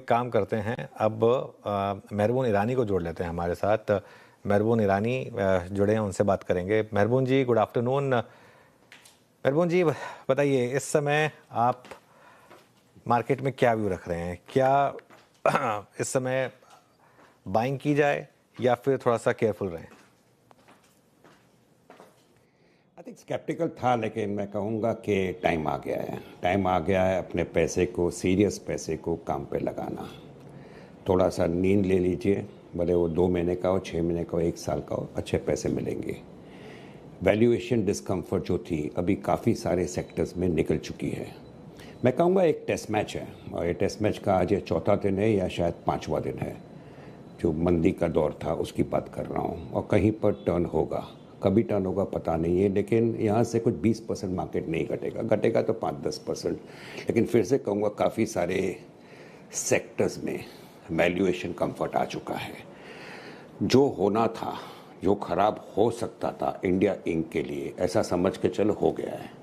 काम करते हैं, अब मेहरबून ईरानी को जोड़ लेते हैं हमारे साथ। मेहरबून ईरानी जुड़े हैं, उनसे बात करेंगे। मेहरबून जी, गुड आफ्टरनून। मेहरबून जी, बताइए इस समय आप मार्केट में क्या व्यू रख रहे हैं? क्या इस समय बाइंग की जाए या फिर थोड़ा सा केयरफुल रहें? आई थिंक स्केप्टिकल था, लेकिन मैं कहूँगा कि टाइम आ गया है। टाइम आ गया है अपने पैसे को, सीरियस पैसे को काम पे लगाना। थोड़ा सा नींद ले लीजिए, भले वो 2 महीने का हो, 6 महीने का हो, 1 साल का हो, अच्छे पैसे मिलेंगे। वैल्यूएशन डिस्कम्फर्ट जो थी अभी काफ़ी सारे सेक्टर्स में निकल चुकी है। मैं कहूँगा एक टेस्ट मैच है, और ये टेस्ट मैच का आज ये चौथा दिन है या शायद 5वां दिन है। जो मंदी का दौर था उसकी बात कर रहा हूँ, और कहीं पर टर्न होगा। कभी टर्न होगा पता नहीं है, लेकिन यहाँ से कुछ 20% मार्केट नहीं घटेगा, घटेगा तो 5-10%। लेकिन फिर से कहूँगा काफ़ी सारे सेक्टर्स में वैल्यूएशन कंफर्ट आ चुका है। जो होना था, जो खराब हो सकता था इंडिया इंक के लिए, ऐसा समझ के चलो हो गया है।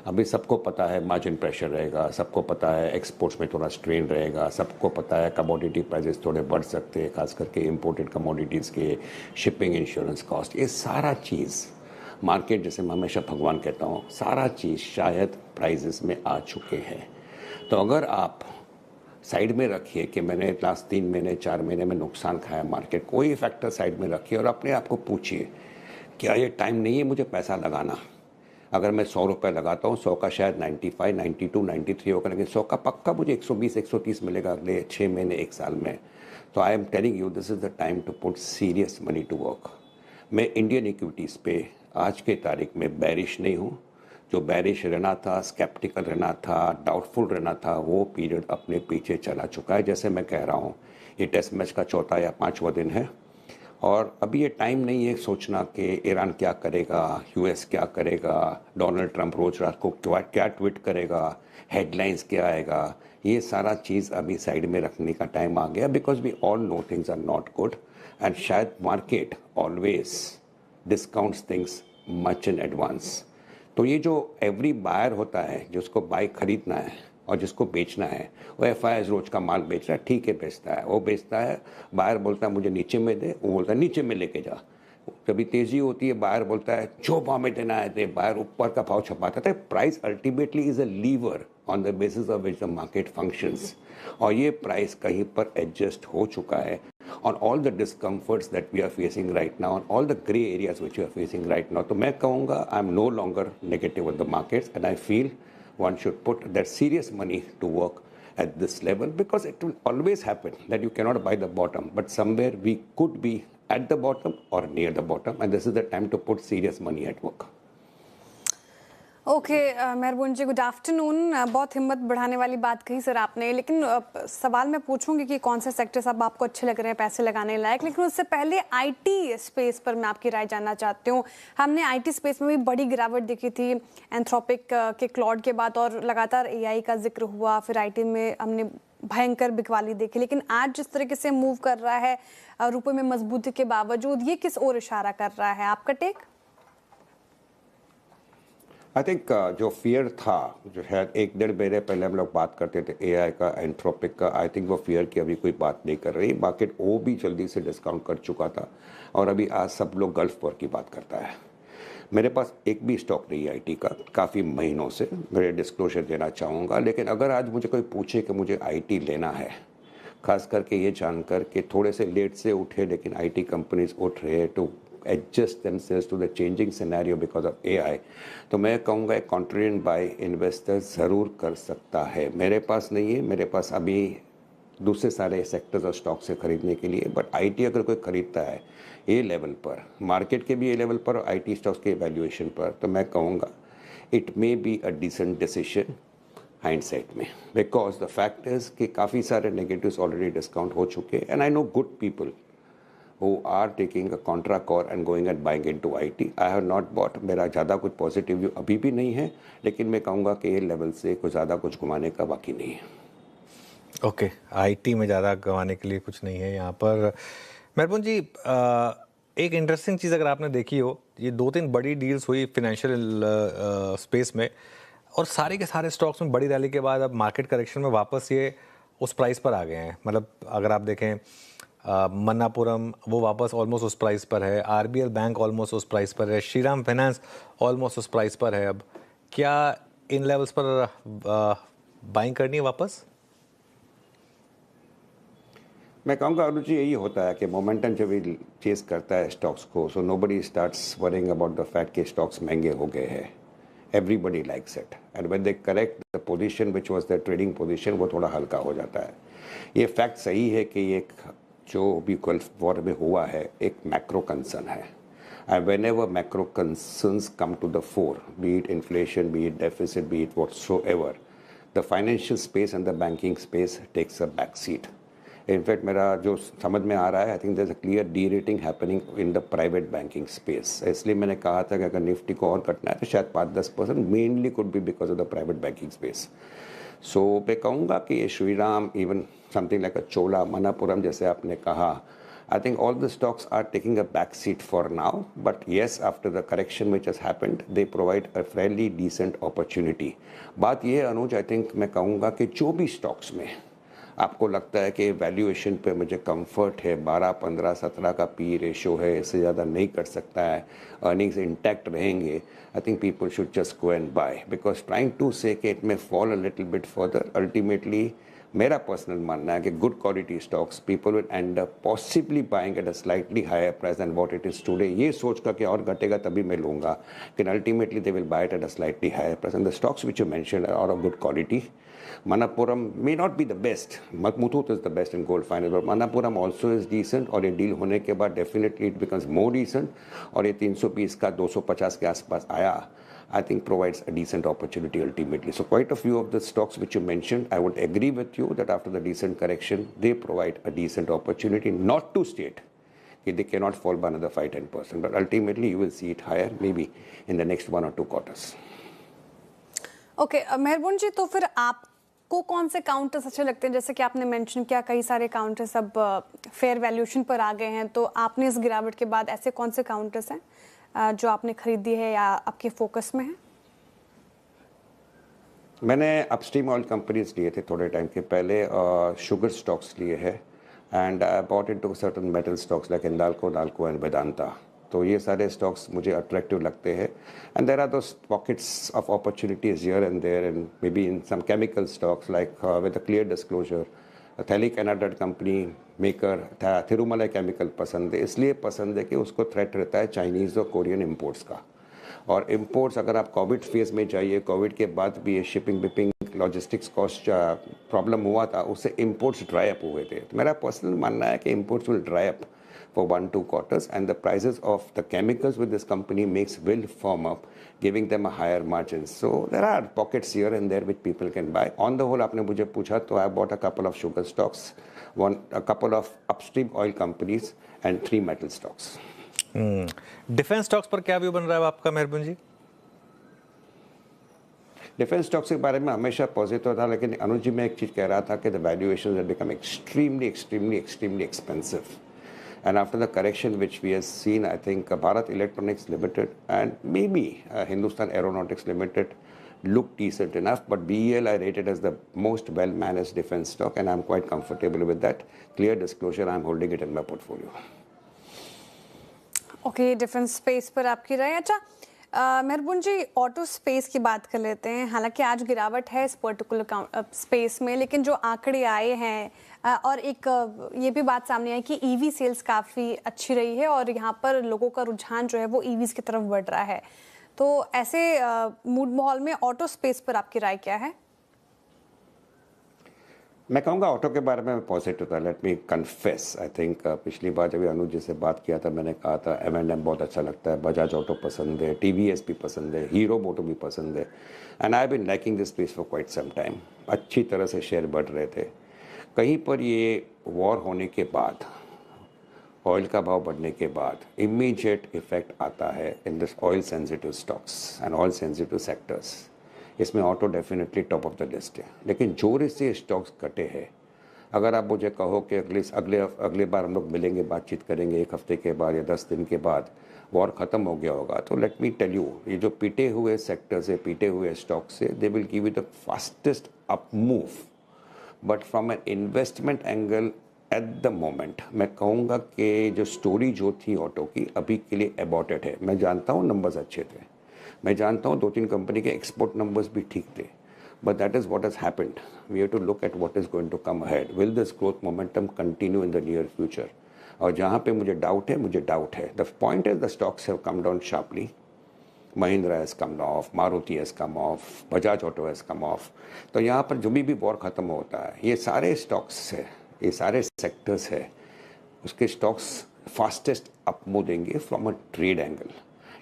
अभी सबको पता है मार्जिन प्रेशर रहेगा, सबको पता है एक्सपोर्ट्स में थोड़ा स्ट्रेन रहेगा, सबको पता है कमोडिटी प्राइसेस थोड़े बढ़ सकते हैं, खास करके इंपोर्टेड कमोडिटीज़ के, शिपिंग, इंश्योरेंस कॉस्ट, ये सारा चीज़ मार्केट, जैसे मैं हमेशा भगवान कहता हूँ, सारा चीज़ शायद प्राइजेस में आ चुके हैं। तो अगर आप साइड में रखिए कि मैंने लास्ट 3 महीने 4 महीने में नुकसान खाया मार्केट, कोई फैक्टर साइड में रखिए और अपने आप को पूछिए क्या ये टाइम नहीं है मुझे पैसा लगाना। अगर मैं 100 रुपये लगाता हूँ, 100 का शायद 95, 92, 93 होगा, लेकिन 100 का पक्का मुझे 120, 130 मिलेगा अगले 6 महीने 1 साल में। तो I am telling you this is the time to put serious money to work. मैं इंडियन इक्विटीज़ पे आज के तारीख में बैरिश नहीं हूँ। जो बैरिश रहना था, स्केप्टिकल रहना था, डाउटफुल रहना था, वो पीरियड अपने पीछे चला चुका है। जैसे मैं कह रहा हूँ, ये टेस्ट मैच का चौथा या 5वां दिन है, और अभी ये टाइम नहीं है सोचना कि ईरान क्या करेगा, यूएस क्या करेगा, डोनाल्ड ट्रंप रोज रात को क्या ट्वीट करेगा, हेडलाइंस क्या आएगा। ये सारा चीज़ अभी साइड में रखने का टाइम आ गया, because we all know things are not good, and शायद market always discounts things much in advance. तो ये जो एवरी बायर होता है, जिसको बाइक खरीदना है और जिसको बेचना है, वो एफ रोज का माल बेच रहा है, ठीक है बेचता है, वो बेचता है। बायर बोलता है मुझे नीचे में दे, वो बोलता है नीचे में लेके जा। कभी तेजी होती है, बायर बोलता है जो भाव में देना है दे, बायर ऊपर का भाव छपाता है। Price ultimately is a lever on the basis of which the market functions, और ये प्राइस कहीं पर एडजस्ट हो चुका है on all the discomforts that we are facing right now, on all the gray areas which we are facing right now. तो मैं कहूँगा I am no longer negative on the markets, and I feel one should put that serious money to work at this level, because it will always happen that you cannot buy the bottom, but somewhere we could be at the bottom or near the bottom, and this is the time to put serious money at work. Okay Mehrboon ji, good afternoon. बहुत हिम्मत बढ़ाने वाली बात कही sir आपने, लेकिन सवाल मैं पूछूंगी कि कौन से सेक्टर्स अब आपको अच्छे लग रहे हैं पैसे लगाने लायक, लेकिन उससे पहले आईटी स्पेस पर मैं आपकी राय जानना चाहती हूँ। हमने आईटी स्पेस में भी बड़ी गिरावट देखी थी एंथ्रोपिक के क्लॉड के बाद, और लगातार एआई का जिक्र हुआ, फिर आईटी में हमने भयंकर बिकवाली देखी। लेकिन आज जिस तरीके से मूव कर रहा है रुपये में मजबूती के बावजूद, ये किस ओर इशारा कर रहा है, आपका टेक? आई थिंक जो फियर था, जो शायद 1-1.5 महीने पहले हम लोग बात करते थे एआई का, एंथ्रोपिक का, आई थिंक वो फियर की अभी कोई बात नहीं कर रही। मार्केट वो भी जल्दी से डिस्काउंट कर चुका था, और अभी आज सब लोग गल्फ वॉर की बात करता है। मेरे पास एक भी स्टॉक नहीं है आईटी का काफ़ी महीनों से, मेरे डिस्क्लोजर देना चाहूँगा। लेकिन अगर आज मुझे कोई पूछे कि मुझे आईटी लेना है, खास करके ये जानकर कि थोड़े से लेट से उठे लेकिन आईटी कंपनीज उठ रहे हैं to adjust themselves to the changing scenario because of AI, तो मैं कहूँगा एक कॉन्ट्रेंट बाय इन्वेस्टर ज़रूर कर सकता है। मेरे पास नहीं है, मेरे पास अभी दूसरे सारे सेक्टर्स और स्टॉक से खरीदने के लिए, बट आईटी अगर कोई खरीदता है ये लेवल पर, मार्केट के भी ये लेवल पर और आईटी स्टॉक्स के वैल्यूएशन पर, तो मैं कहूँगा it may be a decent decision hindsight में, बिकॉज द फैक्ट इज कि काफ़ी सारे नेगेटिव्स ऑलरेडी डिस्काउंट हो चुके, and I know good people who are taking a contra call and going and buying into IT. I have not bought, मेरा ज़्यादा कुछ positive view अभी भी नहीं है, लेकिन मैं कहूँगा कि ये लेवल से कुछ ज़्यादा कुछ घुमाने का बाकी नहीं है। ओके, आईटी में ज़्यादा गंवाने के लिए कुछ नहीं है यहाँ पर। मेहरबून जी, एक इंटरेस्टिंग चीज़ अगर आपने देखी हो, ये 2-3 बड़ी डील्स हुई फिनेंशियल स्पेस में, और सारे के सारे स्टॉक्स में बड़ी रैली के बाद अब मार्केट करेक्शन में वापस ये उस प्राइस पर आ गए हैं। मतलब अगर आप देखें मन्नापुरम वो वापस ऑलमोस्ट उस प्राइस पर है, आरबीएल बैंक ऑलमोस्ट उस प्राइस पर है, श्रीराम फाइनेंस ऑलमोस्ट उस प्राइस पर है। अब क्या इन लेवल्स पर बाइंग करनी है वापस? मैं कहूँगा अरुण जी, यही होता है कि मोमेंटम जब भी चेस करता है स्टॉक्स को, so nobody starts worrying about the fact कि स्टॉक्स महंगे हो गए हैं। Everybody likes it, and when they correct the position which was the trading position, वो थोड़ा हल्का हो जाता है। ये फैक्ट सही है कि ये जो भी गल्फ वॉर में हुआ है एक मैक्रो कंसर्न है, and whenever macro concerns come to the fore, be it inflation, be it deficit, be it whatsoever, the financial space and the banking space takes a back seat. In fact मेरा जो समझ में आ रहा है, I think there is a clear derating happening in the private banking space. इसलिए मैंने कहा था कि अगर निफ्टी को और कटना है तो शायद 5-10% mainly could be because of the private banking space. So मैं कहूँगा कि ये Shriram, even something like a Chola, Manappuram जैसे आपने कहा, I think all the stocks are taking a back seat for now, but yes, after the correction which has happened, they provide a fairly decent opportunity. बात ये है अनुज, आई थिंक मैं कहूँगा कि जो भी स्टॉक्स में आपको लगता है कि वैल्यूएशन पे मुझे कंफर्ट है, 12, 15, 17 का पी रेशो है, इससे ज़्यादा नहीं कर सकता है, अर्निंग्स इंटैक्ट रहेंगे, I think people should just go and buy, because trying to say कि it may fall a little bit further, ultimately मेरा पर्सनल मानना है कि good quality stocks people will end up possibly buying at a slightly higher price than what it is today, ये सोच कर कि और घटेगा तभी मैं लूँगा, लेकिन ultimately they will buy it at a slightly higher price, and the stocks which you mentioned are of good quality. Manappuram may not be the best. Muthoot is the best in gold finance, but Manappuram also is decent. और ये deal होने के बाद definitely it becomes more decent. और ये 320 का 250 के आसपास आया, I think provides a decent opportunity ultimately. So quite a few of the stocks which you mentioned, I would agree with you that after the decent correction, they provide a decent opportunity. Not to state that they cannot fall by another 5-10%, but ultimately you will see it higher maybe in the next 1 or 2 quarters. Okay Mehrboon जी, तो फिर आपको कौन से counters अच्छे लगते हैं? जैसे कि आपने मेंशन किया कई सारे काउंटर्स अब फेयर वैल्यूएशन पर आ गए हैं, तो आपने इस गिरावट के बाद ऐसे कौन से काउंटर्स हैं जो आपने खरीदी है या आपके फोकस में है? मैंने अपस्ट्रीम ऑयल कंपनीज लिए थे थोड़े टाइम के पहले, शुगर स्टॉक्स लिए हैं, and I bought into certain metal stocks like Hindalco, Nalco and Vedanta. तो ये सारे स्टॉक्स मुझे अट्रैक्टिव लगते हैं, and there are those pockets of opportunities here and there, and maybe in some chemical stocks like with a clear disclosure. Phthalic anhydride company maker Thirumalai chemical पसंद है, इसलिए पसंद है कि उसको थ्रेट रहता है चाइनीज़ और कोरियन इम्पोर्ट्स का, और इम्पोर्ट्स अगर आप कोविड फेज में जाइए, कोविड के बाद भी ये शिपिंग विपिंग लॉजिस्टिक्स कॉस्ट प्रॉब्लम हुआ था, उससे इम्पोर्ट्स ड्राई अप हुए थे। तो मेरा पर्सनल मानना है कि imports will dry up for 1-2 quarters, and the prices of the chemicals with this company makes will firm up, giving them a higher margin. So there are pockets here and there which people can buy. On the whole, आपने मुझे पूछा तो I bought a couple of sugar stocks, a couple of upstream oil companies, and 3 metal stocks. Defence stocks पर क्या view बन रहा है आपका मेहरबून जी? डिफेंस स्टॉक्स के बारे में हमेशा पॉजिटिव था, लेकिन अनुज जी मैं एक चीज़ कह रहा था कि the valuation have become extremely expensive. And after the correction which we have seen, I think Bharat Electronics Limited and maybe Hindustan Aeronautics Limited look decent enough, but BEL I rated as the most well-managed defense stock, and I'm quite comfortable with that. Clear disclosure, I'm holding it in my portfolio. Okay, defence space पर आपकी राय। अच्छा मेहरबून जी, auto space की बात कर लेते हैं। हालांकि आज गिरावट है इस पर्टिकुलर स्पेस में, लेकिन जो आंकड़े आए हैं और एक ये भी बात सामने आई कि ईवी सेल्स काफ़ी अच्छी रही है और यहाँ पर लोगों का रुझान जो है वो ईवीज़ की तरफ बढ़ रहा है। तो ऐसे मूड माहौल में ऑटो स्पेस पर आपकी राय क्या है? मैं कहूँगा ऑटो के बारे में पॉजिटिव था। Let me confess, I think पिछली बार जब अनुज जी से बात किया था मैंने कहा था M&M बहुत अच्छा लगता है, बजाज ऑटो पसंद है, TVS भी पसंद है, हीरो मोटो भी पसंद है, and I been liking this space for quite some time. अच्छी तरह से शेयर बढ़ रहे थे। कहीं पर ये वॉर होने के बाद, ऑयल का भाव बढ़ने के बाद इमीडिएट इफेक्ट आता है in this oil sensitive stocks and oil sensitive sectors. इसमें auto definitely top of the list है, लेकिन जोर से स्टॉक्स घटे हैं। अगर आप मुझे कहो कि अगले बार हम लोग मिलेंगे, बातचीत करेंगे 1 हफ्ते के बाद या 10 दिन के बाद वॉर ख़त्म हो गया होगा, तो लेट मी टेल यू, ये जो पीटे हुए सेक्टर से, पीटे हुए स्टॉक से, they will give you the fastest up move but from an investment angle at the moment मैं कहूँगा कि जो स्टोरी जो थी ऑटो की अभी के लिए अबॉर्टेड है। मैं जानता हूँ नंबर्स अच्छे थे, मैं जानता हूँ 2-3 कंपनी के एक्सपोर्ट नंबर्स भी ठीक थे, but that is what has happened. We have to look at what is going to come ahead. Will this growth momentum continue in the near future? और जहाँ पे मुझे डाउट है, the point is the stocks have come down sharply. Mahindra has come off, Maruti has come off, Bajaj auto has come off. तो यहाँ पर जो भी वॉर ख़त्म होता है, ये सारे स्टॉक्स है, ये सारे सेक्टर्स है, उसके स्टॉक्स फास्टेस्ट अप मूव देंगे फ्रॉम अ ट्रेड एंगल।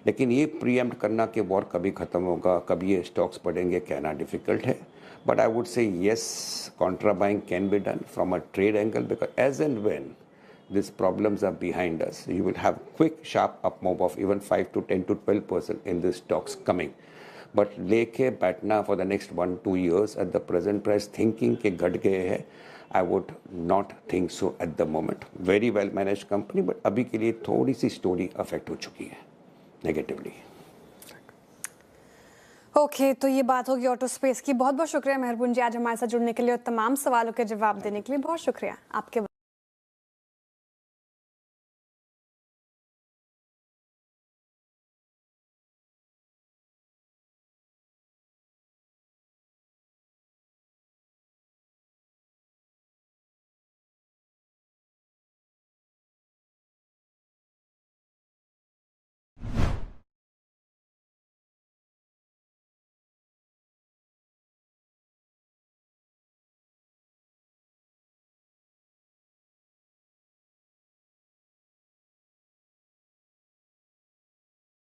लेकिन ये प्रीएम्प्ट करना कि वॉर कभी ख़त्म होगा, कभी ये स्टॉक्स बढ़ेंगे, कहना डिफिकल्ट है। But I would say yes, contra buying can be done from a trade angle, because as and when these problems are behind us, you will have quick sharp up move of even 5 to 10 to 12% in these stocks coming. But लेके बैठना for the next 1-2 years at the present price thinking के घट गए हैं, I would not think so at the moment. Very well managed company, but अभी के लिए थोड़ी सी स्टोरी अफेक्ट हो चुकी है नेगेटिवली। ओके तो ये बात होगी ऑटो स्पेस की। बहुत बहुत शुक्रिया मेहरबून जी आज हमारे साथ जुड़ने के लिए और तमाम सवालों के जवाब देने के लिए। बहुत शुक्रिया आपके।